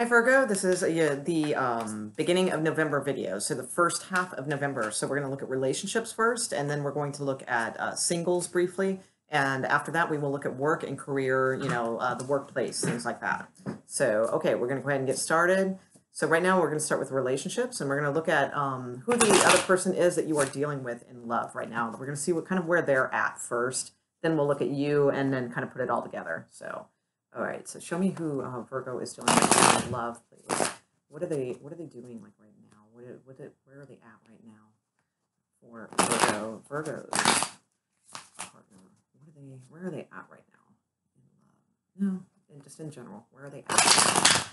Hi Virgo, this is the beginning of November video, so the first half of November. So we're going to look at relationships first, and then we're going to look at singles briefly, and after that we will look at work and career, the workplace, things like that. So, okay, we're going to go ahead and get started. So right now we're going to start with relationships, and we're going to look at who the other person is that you are dealing with in love right now. We're going to see what kind of where they're at first, then we'll look at you and then kind of put it all together. So. All right, so show me who Virgo is dealing with in love, please. What are they doing like right now? Where are they at right now for Virgo's partner? Where are they at right now in love? No, and just in general, where are they at? Where's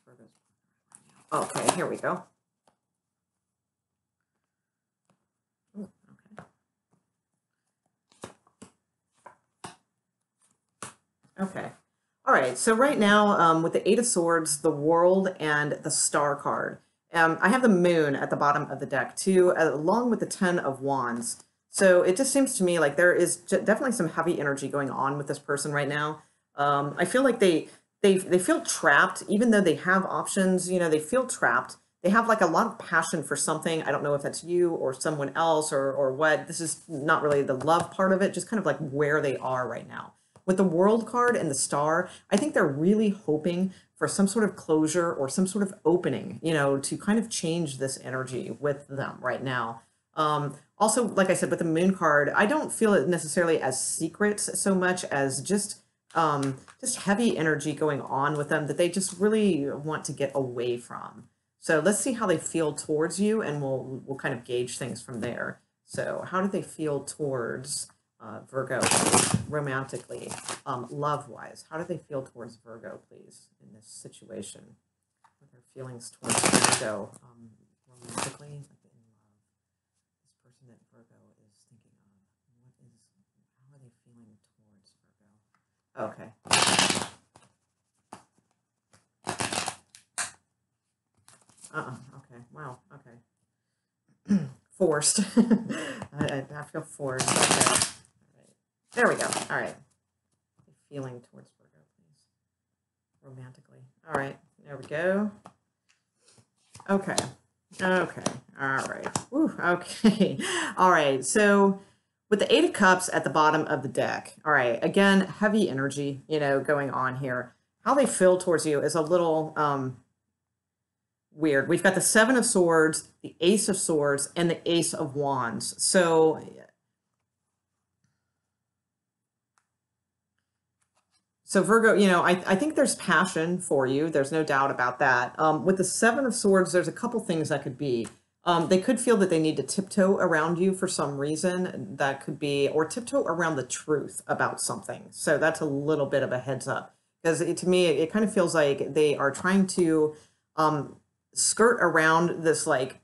Virgo's partner right now? Okay, here we go. Ooh, okay. Okay. All right, so right now with the Eight of Swords, the World, and the Star card, I have the Moon at the bottom of the deck too, along with the Ten of Wands. So it just seems to me like there is definitely some heavy energy going on with this person right now. I feel like they feel trapped, even though they have options. They feel trapped. They have like a lot of passion for something. I don't know if that's you or someone else or what. This is not really the love part of it, just kind of like where they are right now. With the World card and the Star, I think they're really hoping for some sort of closure or some sort of opening, to kind of change this energy with them right now. Also, like I said, with the Moon card, I don't feel it necessarily as secrets so much as just heavy energy going on with them that they just really want to get away from. So let's see how they feel towards you, and we'll kind of gauge things from there. So how do they feel towards Virgo romantically, love-wise? How do they feel towards Virgo, please, in this situation? What are their feelings towards Virgo romantically, like in love? This person that Virgo is thinking of, how are they feeling towards Virgo? Okay. Okay. Wow. Okay. Forced. I feel forced. Okay. There we go. All right. Feeling towards Virgo, please. Romantically. All right. There we go. Okay. Okay. All right. Whew. Okay. All right. So with the Eight of Cups at the bottom of the deck, all right, again, heavy energy, going on here. How they feel towards you is a little weird. We've got the Seven of Swords, the Ace of Swords, and the Ace of Wands. So Virgo, I think there's passion for you. There's no doubt about that. With the Seven of Swords, there's a couple things that could be. They could feel that they need to tiptoe around you for some reason. That could be, or tiptoe around the truth about something. So that's a little bit of a heads up. Because to me, it kind of feels like they are trying to skirt around this like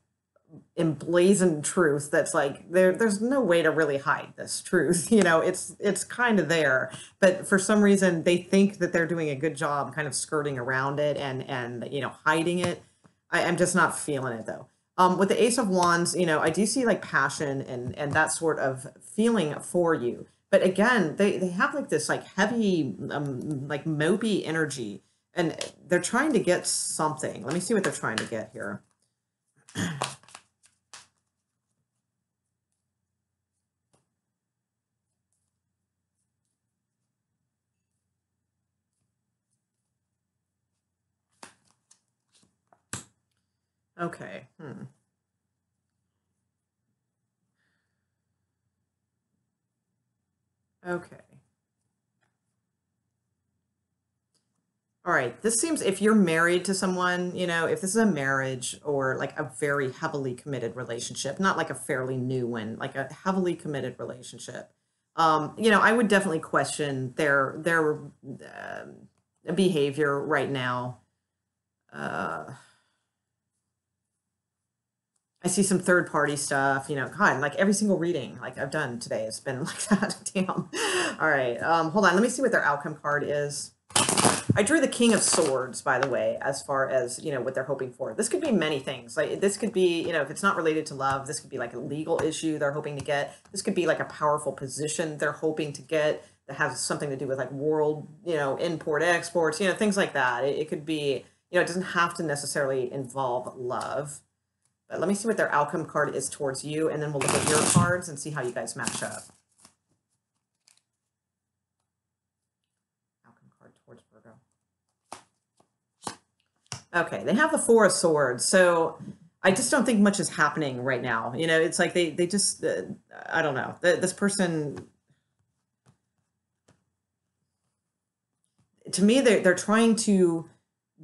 emblazoned truth that's like there's no way to really hide this truth. It's kind of there, but for some reason they think that they're doing a good job kind of skirting around it and hiding it. I'm just not feeling it though. With the Ace of Wands, I do see like passion and that sort of feeling for you, but again they have like this like heavy like mopey energy, and they're trying to get something. Let me see what they're trying to get here. Okay. Okay. All right. This seems, if you're married to someone, if this is a marriage or like a very heavily committed relationship, not like a fairly new one, like a heavily committed relationship, I would definitely question their behavior right now. I see some third party stuff, God, like every single reading like I've done today has been like that. Damn. All right. Hold on. Let me see what their outcome card is. I drew the King of Swords, by the way, as far as, what they're hoping for. This could be many things. Like this could be, if it's not related to love, this could be like a legal issue they're hoping to get. This could be like a powerful position they're hoping to get that has something to do with like world, import exports, things like that. It could be, You know, it doesn't have to necessarily involve love. But let me see what their outcome card is towards you, and then we'll look at your cards and see how you guys match up. Outcome card towards Virgo. Okay, they have the Four of Swords, so I just don't think much is happening right now. You know, it's like they just, I don't know. This person, to me, they're trying to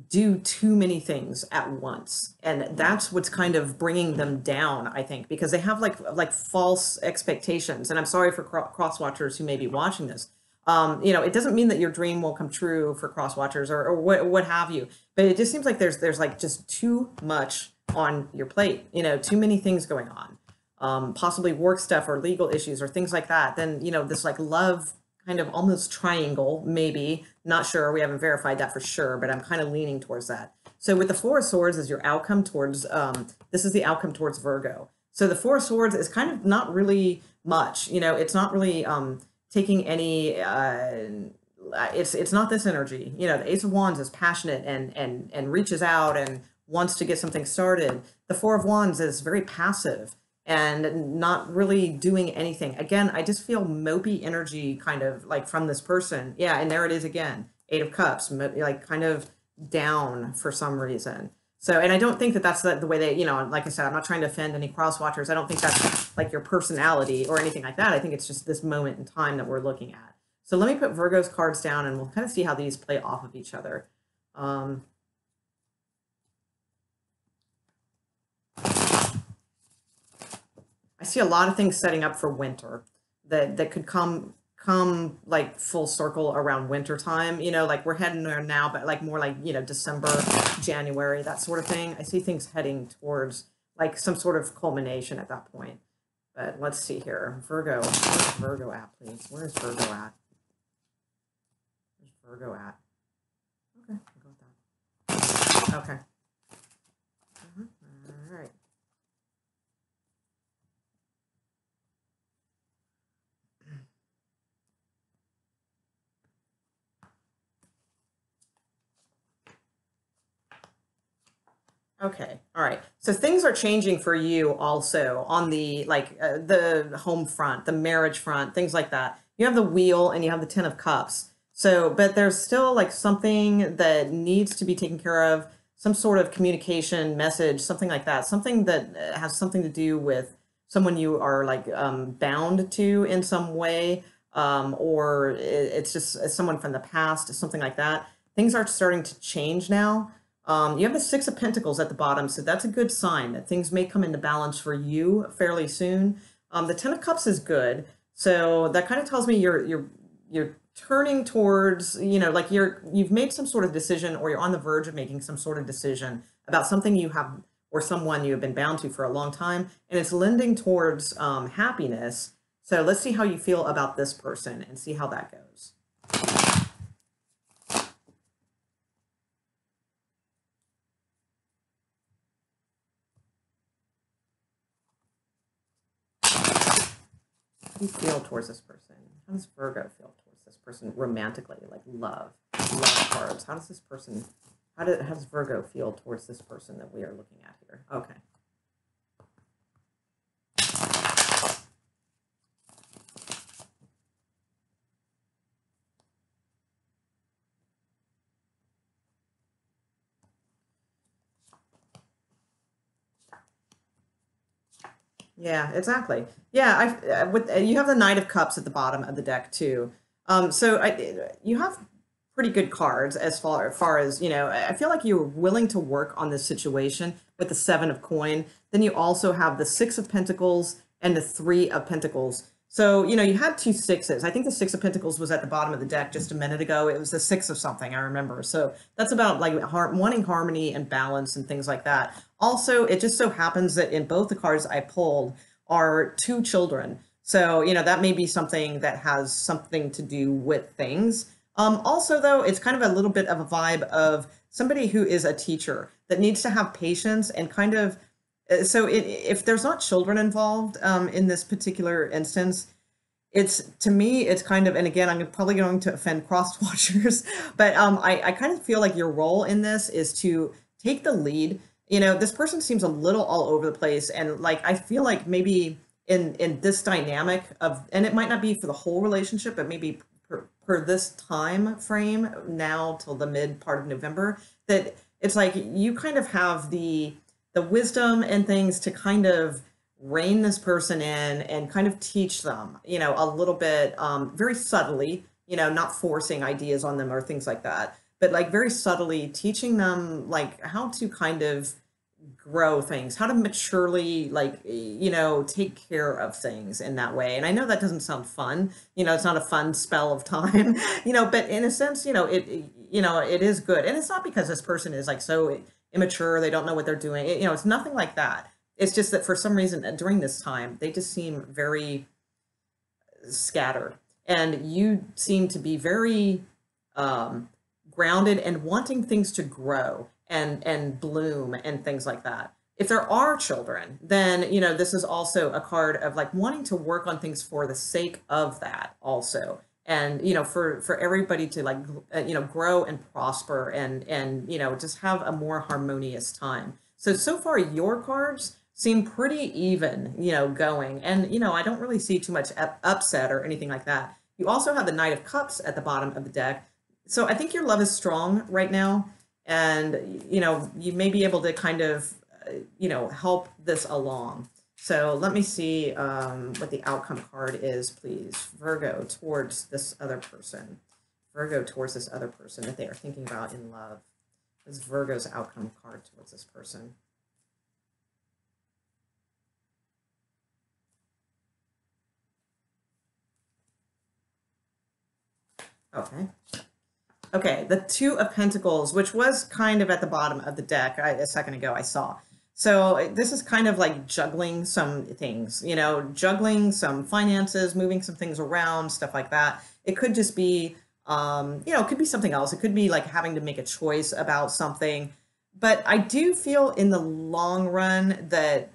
do too many things at once, and that's what's kind of bringing them down, I think, because they have like false expectations. And I'm sorry for cross watchers who may be watching this. You know, it doesn't mean that your dream will come true for cross watchers or what have you, but it just seems like there's like just too much on your plate, you know, too many things going on, possibly work stuff or legal issues or things like that. Then, you know, this like love kind of almost triangle, maybe, not sure. We haven't verified that for sure, but I'm kind of leaning towards that. So with the Four of Swords as your outcome towards, this is the outcome towards Virgo. So the Four of Swords is kind of not really much, you know, it's not really, taking any, it's not this energy. You know, the Ace of Wands is passionate and reaches out and wants to get something started. The Four of Wands is very passive and not really doing anything. Again, I just feel mopey energy kind of like from this person. Yeah, and there it is again. Eight of Cups, like kind of down for some reason. So, and I don't think that that's the way they, you know, like I said, I'm not trying to offend any cross watchers. I don't think that's like your personality or anything like that. I think it's just this moment in time that we're looking at. So let me put Virgo's cards down and we'll kind of see how these play off of each other. I see a lot of things setting up for winter that could come like full circle around winter time, you know, like we're heading there now, but like more like, you know, December, January, that sort of thing. I see things heading towards like some sort of culmination at that point. But let's see here. Virgo, where's Virgo at, please? Where's Virgo at? Where's Virgo at? Okay, I'll go with that. Okay. All right. Okay. All right. So things are changing for you also on the the home front, the marriage front, things like that. You have the Wheel and you have the Ten of Cups. So, but there's still like something that needs to be taken care of, some sort of communication message, something like that, something that has something to do with someone you are like bound to in some way, or it's just someone from the past, something like that. Things are starting to change now. You have the Six of Pentacles at the bottom, so that's a good sign that things may come into balance for you fairly soon. The Ten of Cups is good, so that kind of tells me you're turning towards, you know, like you've made some sort of decision, or you're on the verge of making some sort of decision about something you have or someone you have been bound to for a long time, and it's lending towards happiness. So let's see how you feel about this person and see how that goes. How do you feel towards this person? How does Virgo feel towards this person romantically, like love cards? How does this person, how does Virgo feel towards this person that we are looking at here? Okay. Yeah, exactly. Yeah, you have the Knight of Cups at the bottom of the deck too. So you have pretty good cards as far as, you know, I feel like you're willing to work on this situation with the Seven of Coin. Then you also have the Six of Pentacles and the Three of Pentacles. So, you know, you had two sixes. I think the Six of Pentacles was at the bottom of the deck just a minute ago. It was the six of something, I remember. So that's about like wanting harmony and balance and things like that. Also, it just so happens that in both the cards I pulled are two children. So, you know, that may be something that has something to do with things. Also, though, it's kind of a little bit of a vibe of somebody who is a teacher that needs to have patience and kind of, so if there's not children involved in this particular instance, it's, to me, it's kind of, and again, I'm probably going to offend cross watchers, but I kind of feel like your role in this is to take the lead. You know, this person seems a little all over the place, and like I feel like maybe in this dynamic of, and it might not be for the whole relationship, but maybe per this time frame now till the mid part of November, that it's like you kind of have the wisdom and things to kind of rein this person in and kind of teach them, you know, a little bit, very subtly, you know, not forcing ideas on them or things like that, but like very subtly teaching them like how to kind of grow things, how to maturely, like, you know, take care of things in that way. And I know that doesn't sound fun, you know, it's not a fun spell of time, you know, but in a sense, you know, you know, it is good. And it's not because this person is like so immature, they don't know what they're doing. You know, it's nothing like that. It's just that for some reason during this time, they just seem very scattered. And you seem to be very grounded and wanting things to grow and bloom and things like that. If there are children, then, you know, this is also a card of like wanting to work on things for the sake of that also. And, you know, for everybody to like, you know, grow and prosper and, you know, just have a more harmonious time. So far your cards seem pretty even, you know, going. And, you know, I don't really see too much upset or anything like that. You also have the Knight of Cups at the bottom of the deck. So I think your love is strong right now. And, you know, you may be able to kind of, you know, help this along. So let me see what the outcome card is, please. Virgo towards this other person. Virgo towards this other person that they are thinking about in love. This is Virgo's outcome card towards this person. Okay. Okay, the Two of Pentacles, which was kind of at the bottom of the deck a second ago, I saw. So this is kind of like juggling some things, you know, juggling some finances, moving some things around, stuff like that. It could just be, you know, it could be something else. It could be like having to make a choice about something. But I do feel in the long run that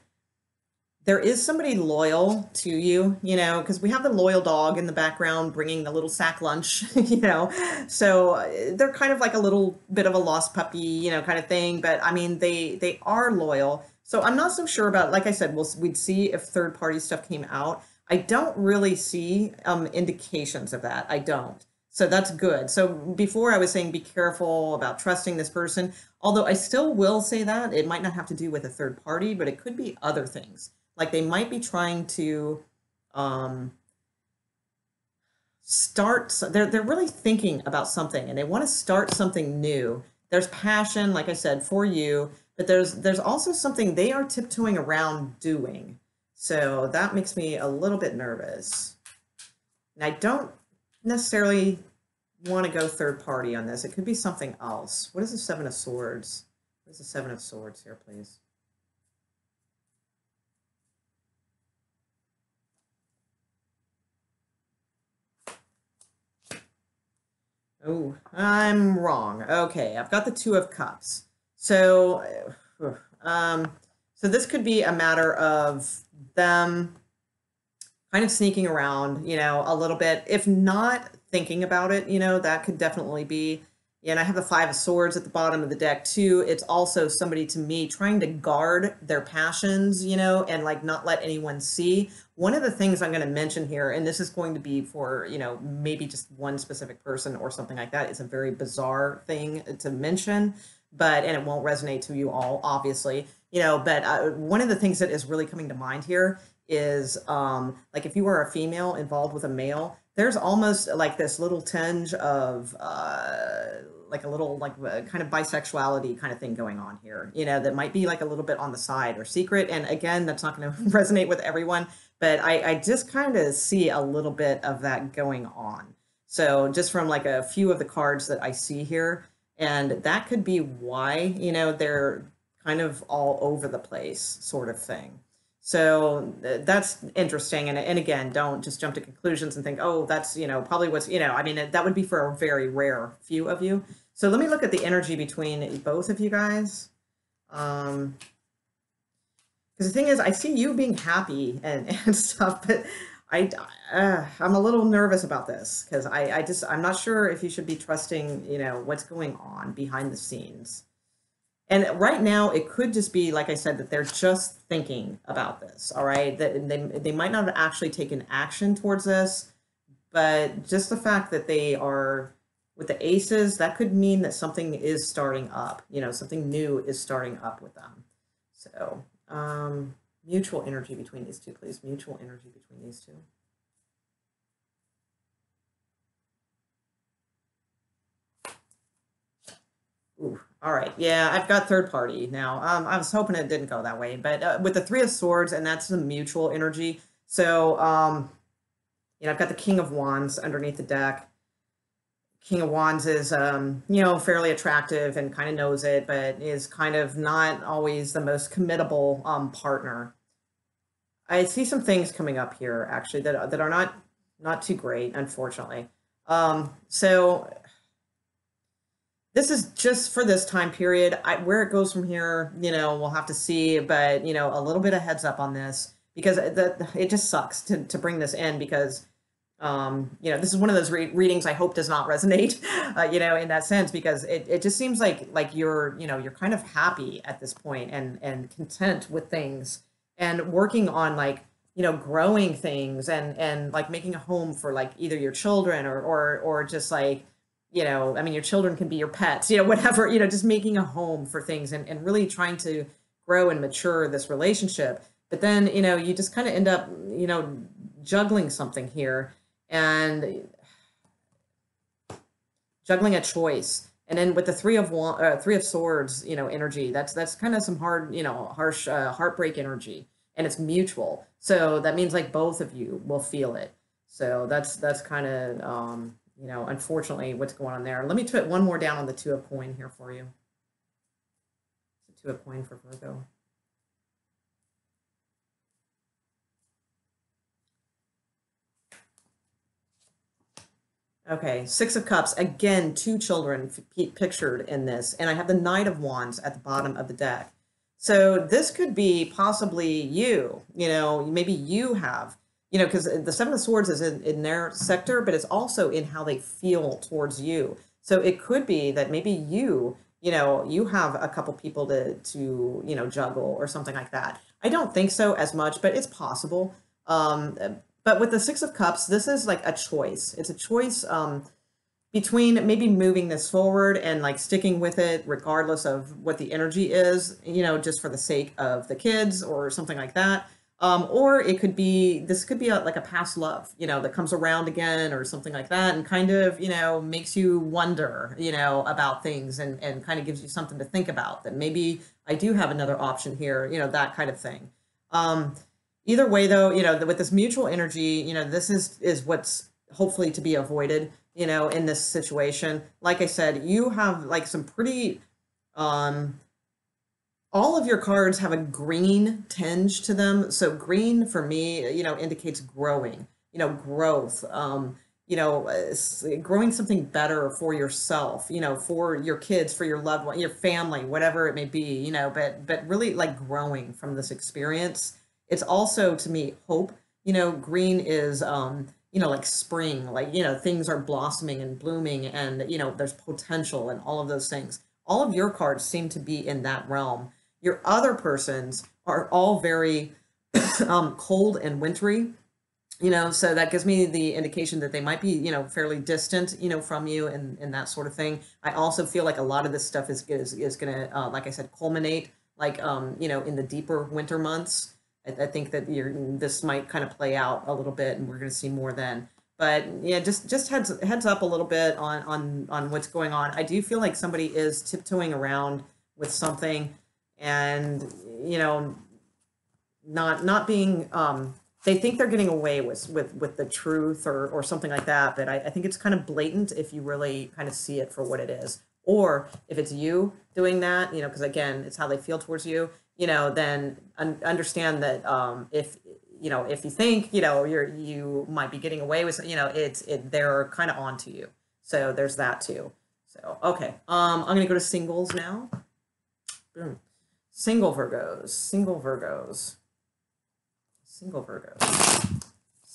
there is somebody loyal to you, you know, because we have the loyal dog in the background bringing the little sack lunch, you know, so they're kind of like a little bit of a lost puppy, you know, kind of thing. But I mean, they are loyal. So I'm not so sure about, like I said, we'd see if third party stuff came out. I don't really see indications of that. I don't. So that's good. So before I was saying be careful about trusting this person, although I still will say that it might not have to do with a third party, but it could be other things. Like they might be trying to they're really thinking about something and they want to start something new. There's passion, like I said, for you, but there's also something they are tiptoeing around doing. So that makes me a little bit nervous. And I don't necessarily want to go third party on this. It could be something else. What is the Seven of Swords? What is the Seven of Swords here, please? Oh, I'm wrong. Okay, I've got the Two of Cups. So, so this could be a matter of them kind of sneaking around, you know, a little bit. If not thinking about it, you know, that could definitely be. Yeah, and I have the Five of Swords at the bottom of the deck too. It's also somebody to me trying to guard their passions, you know, and like not let anyone see. One of the things I'm going to mention here, and this is going to be for, you know, maybe just one specific person or something like that. It's a very bizarre thing to mention, but, and it won't resonate to you all, obviously, you know, but one of the things that is really coming to mind here is like if you were a female involved with a male, there's almost like this little tinge of like a little like kind of bisexuality kind of thing going on here, you know, that might be like a little bit on the side or secret. And again, that's not going to resonate with everyone, but I just kind of see a little bit of that going on. So just from like a few of the cards that I see here, and that could be why, you know, they're kind of all over the place sort of thing. So that's interesting. And again, don't just jump to conclusions and think, oh, that's, you know, probably what's, you know, I mean, that would be for a very rare few of you. So let me look at the energy between both of you guys. Because the thing is, I see you being happy and stuff, but I, I'm a little nervous about this because I'm not sure if you should be trusting, what's going on behind the scenes. And right now, it could just be, like I said, that they're just thinking about this. All right, that they might not have actually taken action towards this, but just the fact that they are with the aces, that could mean that something is starting up. Something new is starting up with them. So, mutual energy between these two, please. Mutual energy between these two. Ooh, all right. Yeah, I've got third party now. I was hoping it didn't go that way, but with the Three of Swords, and that's the mutual energy. So, I've got the King of Wands underneath the deck. King of Wands is, fairly attractive and kind of knows it, but is kind of not always the most committable partner. I see some things coming up here actually that are not too great, unfortunately. So this is just for this time period. Where it goes from here, we'll have to see, but a little bit of heads up on this because it just sucks to bring this in because this is one of those readings I hope does not resonate, in that sense, because it just seems like you're kind of happy at this point and content with things and working on growing things and like making a home for like either your children or just like, I mean, your children can be your pets, whatever, just making a home for things and really trying to grow and mature this relationship. But then, you just kind of end up, juggling something here and juggling a choice. And then with the Three of Swords, energy, that's kind of some hard, harsh heartbreak energy, and it's mutual. So that means like both of you will feel it. So that's kind of unfortunately what's going on there. Let me put one more down on the Two of Coin here for you. The Two of Coin for Virgo. Okay, Six of Cups. Again, two children pictured in this. And I have the Knight of Wands at the bottom of the deck. So this could be possibly you, maybe you have, because the Seven of Swords is in their sector, but it's also in how they feel towards you. So it could be that maybe you have a couple people to juggle or something like that. I don't think so as much, but it's possible. But with the Six of Cups, this is like a choice. It's a choice between maybe moving this forward and like sticking with it regardless of what the energy is, just for the sake of the kids or something like that. Or it could be, this could be like a past love, that comes around again or something like that and kind of, makes you wonder, about things and kind of gives you something to think about that maybe I do have another option here, that kind of thing. Either way, though, with this mutual energy, this is what's hopefully to be avoided, in this situation. Like I said, you have like some pretty, all of your cards have a green tinge to them. So green for me, indicates growing, growth, growing something better for yourself, for your kids, for your loved one, your family, whatever it may be, but really like growing from this experience. It's also to me hope, green is, like spring, like, things are blossoming and blooming and, there's potential and all of those things. All of your cards seem to be in that realm. Your other persons are all very cold and wintry, so that gives me the indication that they might be, fairly distant, from you and that sort of thing. I also feel like a lot of this stuff is going to, like I said, culminate like, in the deeper winter months. I think that this might kind of play out a little bit and we're going to see more then. But yeah, just heads up a little bit on what's going on. I do feel like somebody is tiptoeing around with something and, not being, they think they're getting away with the truth or something like that. But I think it's kind of blatant if you really kind of see it for what it is. Or if it's you doing that, because again, it's how they feel towards you, then understand that if you think, you might be getting away with, they're kind of onto you. So there's that too. So, okay. I'm going to go to singles now. Boom. Single Virgos.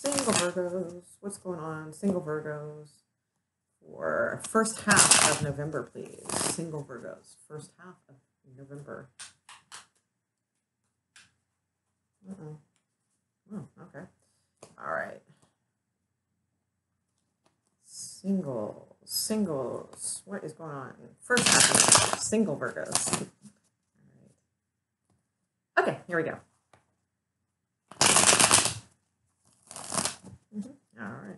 Single Virgos, what's going on? Single Virgos for first half of November, please. Single Virgos, first half of November. Oh, okay. All right. Singles. What is going on? First half of single Virgos. All right. Okay, here we go. All right.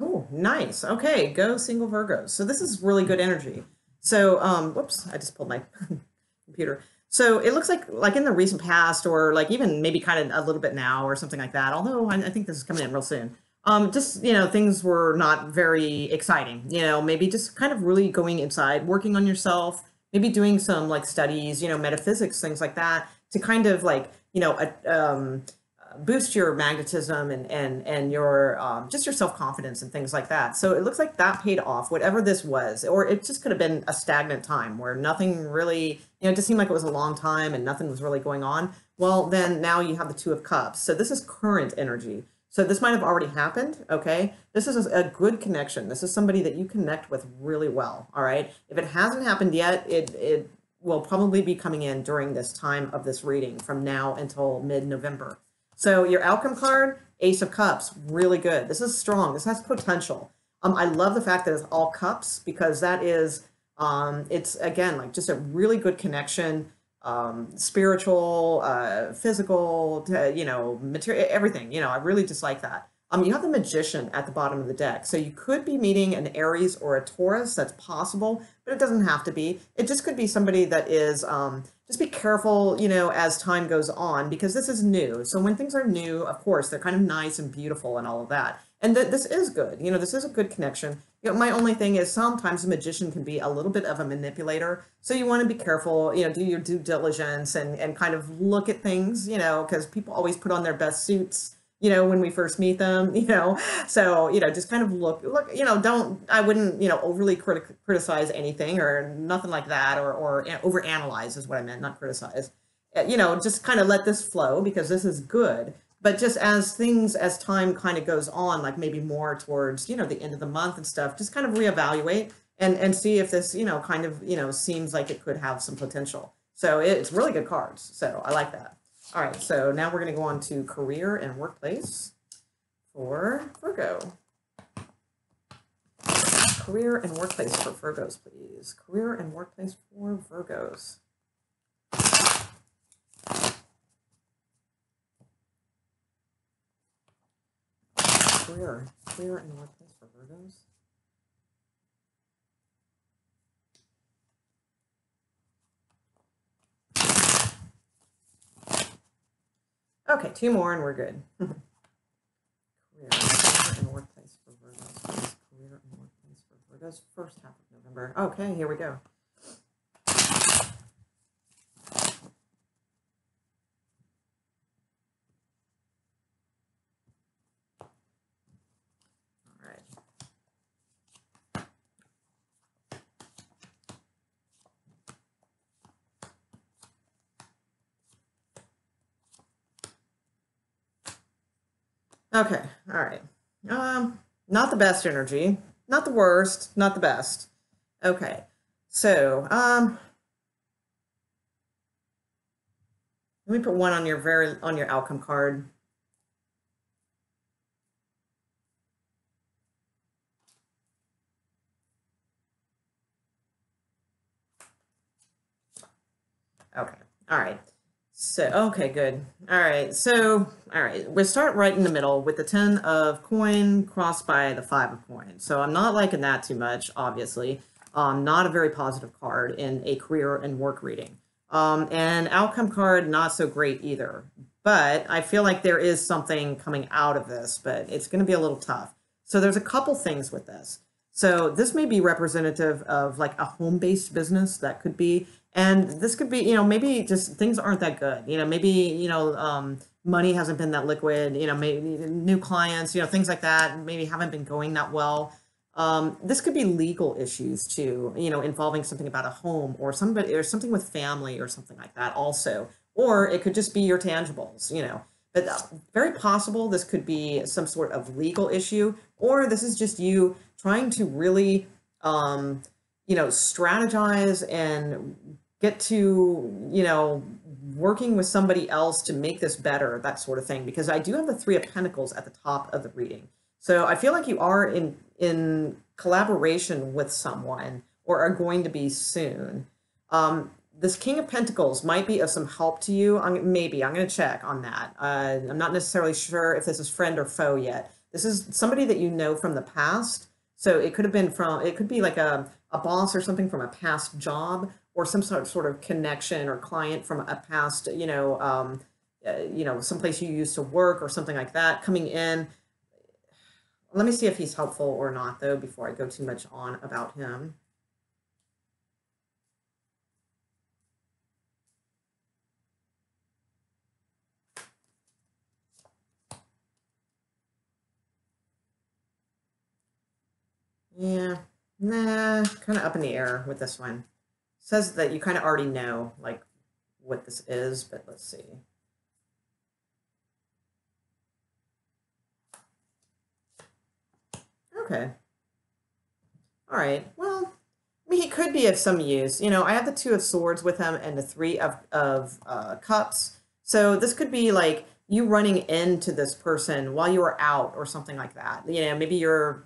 Oh, nice. Okay, go single Virgos. So this is really good energy. So, whoops, I just pulled my computer. So it looks like in the recent past, or like even maybe kind of a little bit now, or something like that. Although I think this is coming in real soon. Just things were not very exciting. Maybe just kind of really going inside, working on yourself, maybe doing some like studies, metaphysics, things like that, to kind of like boost your magnetism and your just your self-confidence and things like that. So it looks like that paid off, whatever this was, or it just could have been a stagnant time where nothing really, it just seemed like it was a long time and nothing was really going on. Well, then now you have the Two of Cups. So this is current energy. So this might have already happened, okay? This is a good connection. This is somebody that you connect with really well, all right? If it hasn't happened yet, it will probably be coming in during this time of this reading from now until mid-November. So your outcome card, Ace of Cups, really good. This is strong. This has potential. I love the fact that it's all cups, because that is, it's again, like just a really good connection, spiritual, physical, material, everything. I really just like that. You have the Magician at the bottom of the deck. So you could be meeting an Aries or a Taurus. That's possible, but it doesn't have to be. It just could be somebody that is, just be careful, as time goes on, because this is new. So when things are new, of course, they're kind of nice and beautiful and all of that. And this is good. This is a good connection. My only thing is sometimes a magician can be a little bit of a manipulator. So you want to be careful, do your due diligence and kind of look at things, because people always put on their best suits, when we first meet them, so, just kind of look, I wouldn't, overly criticize anything or nothing like that, or overanalyze is what I meant, not criticize, just kind of let this flow, because this is good. But just as time kind of goes on, like maybe more towards, the end of the month and stuff, just kind of reevaluate and see if this, kind of, seems like it could have some potential. So it's really good cards. So I like that. All right, so now we're going to go on to career and workplace for Virgo. Career and workplace for Virgos, please. Career and workplace for Virgos. Career and workplace for Virgos. Okay, two more and we're good. Career and workplace for Virgos. Please. Career and workplace for Virgos. First half of November. Okay, here we go. All right. Okay, all right. Not the best energy, not the worst, not the best. Okay, so let me put one on your outcome card. Okay, all right. So, okay, good. All right. So, all right. We'll start right in the middle with the 10 of coin crossed by the 5 of coin. So I'm not liking that too much, obviously. Not a very positive card in a career and work reading. And outcome card, not so great either. But I feel like there is something coming out of this, but it's going to be a little tough. So there's a couple things with this. So this may be representative of like a home-based business. That could be. And this could be, maybe just things aren't that good. Maybe, money hasn't been that liquid, maybe new clients, things like that maybe haven't been going that well. This could be legal issues too, involving something about a home or somebody or something with family or something like that also. Or it could just be your tangibles. But very possible this could be some sort of legal issue, or this is just you trying to really, strategize and get to, working with somebody else to make this better, that sort of thing. Because I do have the Three of Pentacles at the top of the reading. So I feel like you are in collaboration with someone or are going to be soon. This King of Pentacles might be of some help to you. Maybe. I'm going to check on that. I'm not necessarily sure if this is friend or foe yet. This is somebody that you know from the past. So it could have been it could be like a boss or something from a past job, or some sort of connection or client from a past, someplace you used to work or something like that coming in. Let me see if he's helpful or not, though, before I go too much on about him. Yeah, nah, kind of up in the air with this one. Says that you kind of already know, like, what this is, but let's see. Okay. All right. Well, I mean, he could be of some use. I have the Two of Swords with him and the Three of Cups. So this could be like you running into this person while you were out or something like that. Maybe you're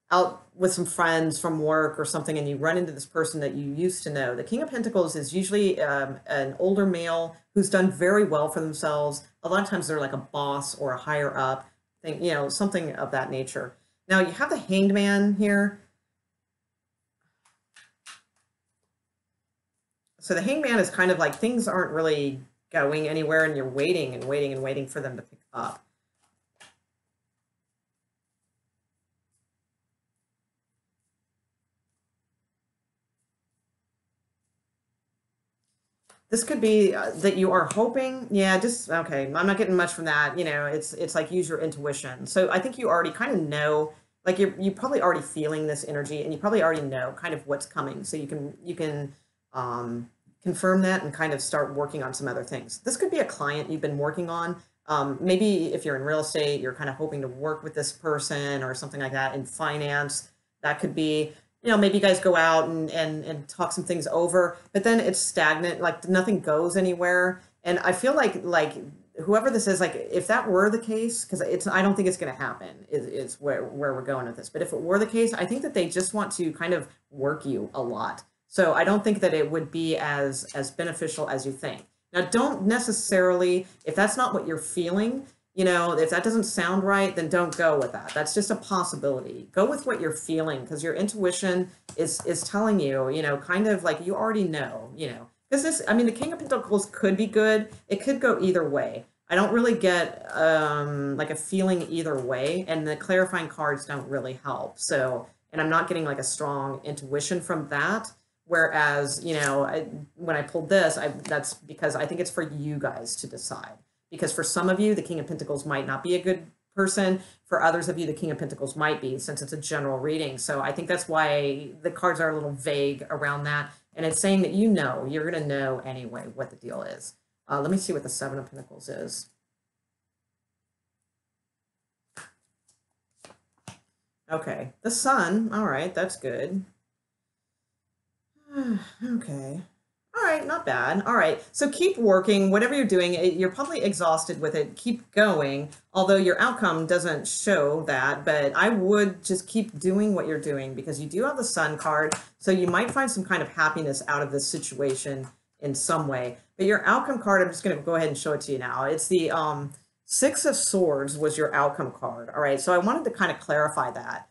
out with some friends from work or something and you run into this person that you used to know. The King of Pentacles is usually an older male who's done very well for themselves. A lot of times they're like a boss or a higher up thing, something of that nature. Now you have the Hanged Man here. So the Hanged Man is kind of like things aren't really going anywhere and you're waiting and waiting and waiting for them to pick up. This could be that you are hoping, yeah, just, okay, I'm not getting much from that. It's like use your intuition. So I think you already kind of know, like you probably already feeling this energy and you probably already know kind of what's coming. So you can confirm that and kind of start working on some other things. This could be a client you've been working on. Maybe if you're in real estate, you're kind of hoping to work with this person or something like that. In finance, that could be, maybe you guys go out and talk some things over, but then it's stagnant, like nothing goes anywhere. And I feel like whoever this is, like if that were the case, because I don't think it's going to happen, is where we're going with this. But if it were the case, I think that they just want to kind of work you a lot. So I don't think that it would be as beneficial as you think. Now, don't necessarily, if that's not what you're feeling, if that doesn't sound right, then don't go with that. That's just a possibility. Go with what you're feeling, because your intuition is telling you, kind of like you already know, because the King of Pentacles could be good. It could go either way. I don't really get like a feeling either way, and the clarifying cards don't really help. So, and I'm not getting like a strong intuition from that. Whereas, when I pulled this, that's because I think it's for you guys to decide. Because for some of you, the King of Pentacles might not be a good person. For others of you, the King of Pentacles might be, since it's a general reading. So I think that's why the cards are a little vague around that. And it's saying that you're going to know anyway what the deal is. Let me see what the Seven of Pentacles is. Okay, the Sun. All right, that's good. Okay. All right, not bad. All right, so keep working. Whatever you're doing, you're probably exhausted with it. Keep going, although your outcome doesn't show that. But I would just keep doing what you're doing, because you do have the Sun card. So you might find some kind of happiness out of this situation in some way. But your outcome card, I'm just going to go ahead and show it to you now. It's the Six of Swords was your outcome card. All right, so I wanted to kind of clarify that.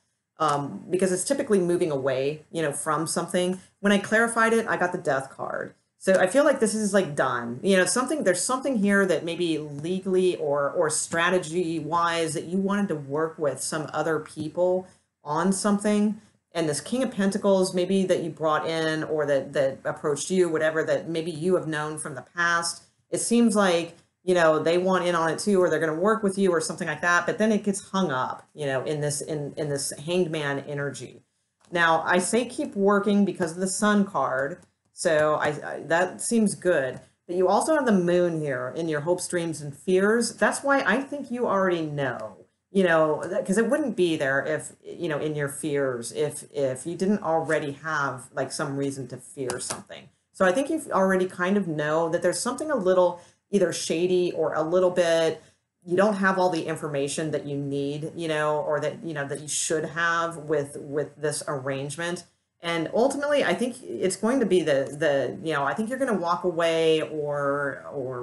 Because it's typically moving away, from something. When I clarified it, I got the Death card. So I feel like this is like done. There's something here that maybe legally or strategy wise that you wanted to work with some other people on something. And this King of Pentacles, maybe that you brought in or that approached you, whatever, that maybe you have known from the past. It seems like, you know, they want in on it too, or they're going to work with you or something like that. But then it gets hung up, you know, in this, in this hanged man energy. Now I say keep working because of the sun card. So that seems good. But you also have the moon here in your hopes, dreams, and fears. That's why I think you already know, you know, because it wouldn't be there if, you know, in your fears, if you didn't already have like some reason to fear something. So I think you already kind of know that there's something a little either shady or a little bit, you don't have all the information that you need, you know, or that, you know, that you should have with this arrangement. And ultimately, I think it's going to be you know, I think you're going to walk away or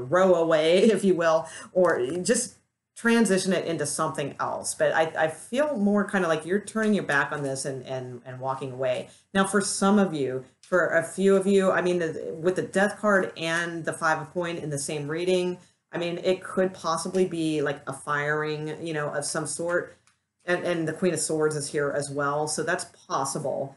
row away, if you will, or just transition it into something else. But I feel more kind of like you're turning your back on this and walking away. Now, for some of you, for a few of you, I mean, with the death card and the five of coin in the same reading, I mean, it could possibly be like a firing, you know, of some sort. And the Queen of Swords is here as well. So that's possible.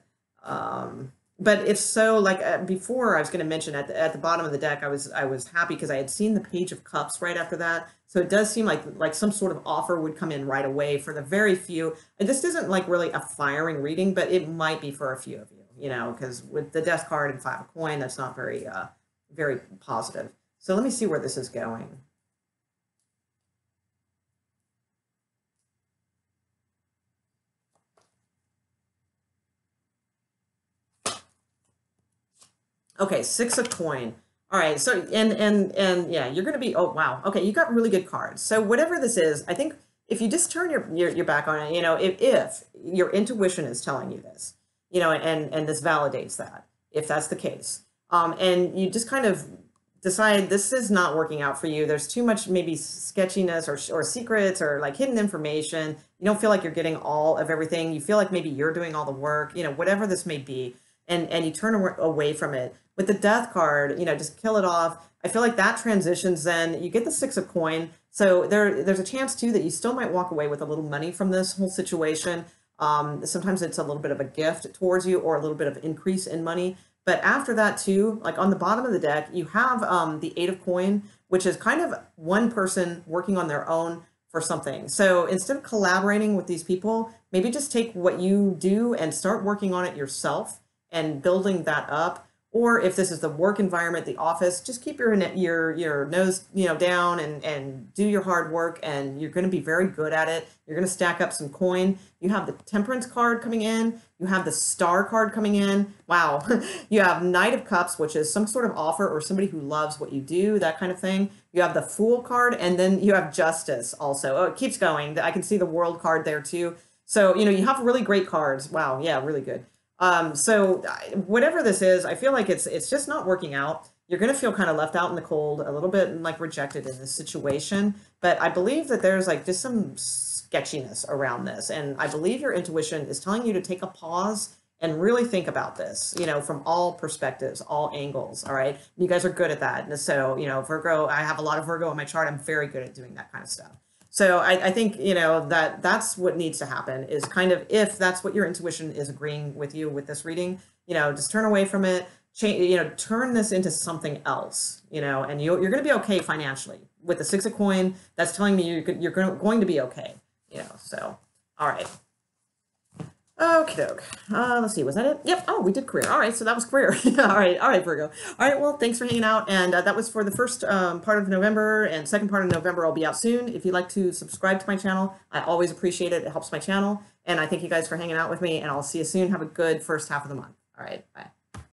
But if so, like before, I was going to mention at the bottom of the deck, I was happy because I had seen the Page of Cups right after that. So it does seem like some sort of offer would come in right away for the very few. And this isn't like really a firing reading, but it might be for a few of you, you know, because with the Death card and five of coin, that's not very, very positive. So let me see where this is going. Okay, six of coin. All right, so and yeah, you're gonna be, oh wow, okay, you got really good cards. So whatever this is, I think if you just turn your back on it, you know, if your intuition is telling you this, you know, and this validates that, if that's the case, and you just kind of decide this is not working out for you. There's too much maybe sketchiness or secrets or like hidden information. You don't feel like you're getting all of everything. You feel like maybe you're doing all the work, you know, whatever this may be, and you turn away from it. With the death card, you know, just kill it off. I feel like that transitions then. You get the six of coin. So there's a chance too that you still might walk away with a little money from this whole situation. Sometimes it's a little bit of a gift towards you or a little bit of increase in money. But after that too, like on the bottom of the deck, you have the eight of coin, which is kind of one person working on their own for something. So instead of collaborating with these people, maybe just take what you do and start working on it yourself and building that up. Or if this is the work environment, the office, just keep your nose, you know, down and do your hard work, and you're going to be very good at it. You're going to stack up some coin. You have the Temperance card coming in. You have the Star card coming in. Wow. You have Knight of Cups, which is some sort of offer or somebody who loves what you do, that kind of thing. You have the Fool card, and then you have Justice also. Oh, it keeps going. I can see the World card there too. So, you know, you have really great cards. Wow. Yeah, really good. So whatever this is, I feel like it's just not working out. You're going to feel kind of left out in the cold, a little bit like rejected in this situation. But I believe that there's like just some sketchiness around this. And I believe your intuition is telling you to take a pause and really think about this, you know, from all perspectives, all angles. All right. You guys are good at that. And so, you know, Virgo, I have a lot of Virgo in my chart. I'm very good at doing that kind of stuff. So I think, you know, that's what needs to happen is kind of, if that's what your intuition is agreeing with you with this reading, you know, just turn away from it, change, you know, turn this into something else, you know, and you're going to be okay financially. With the six of coin, that's telling me you're going to be okay, you know, so, all right. Okie doke. Let's see, was that it? Yep. Oh, we did career. All right, so that was career. All right, Virgo. All right, well, thanks for hanging out. And that was for the first part of November, and second part of November will be out soon. If you'd like to subscribe to my channel, I always appreciate it. It helps my channel. And I thank you guys for hanging out with me, and I'll see you soon. Have a good first half of the month. All right, bye.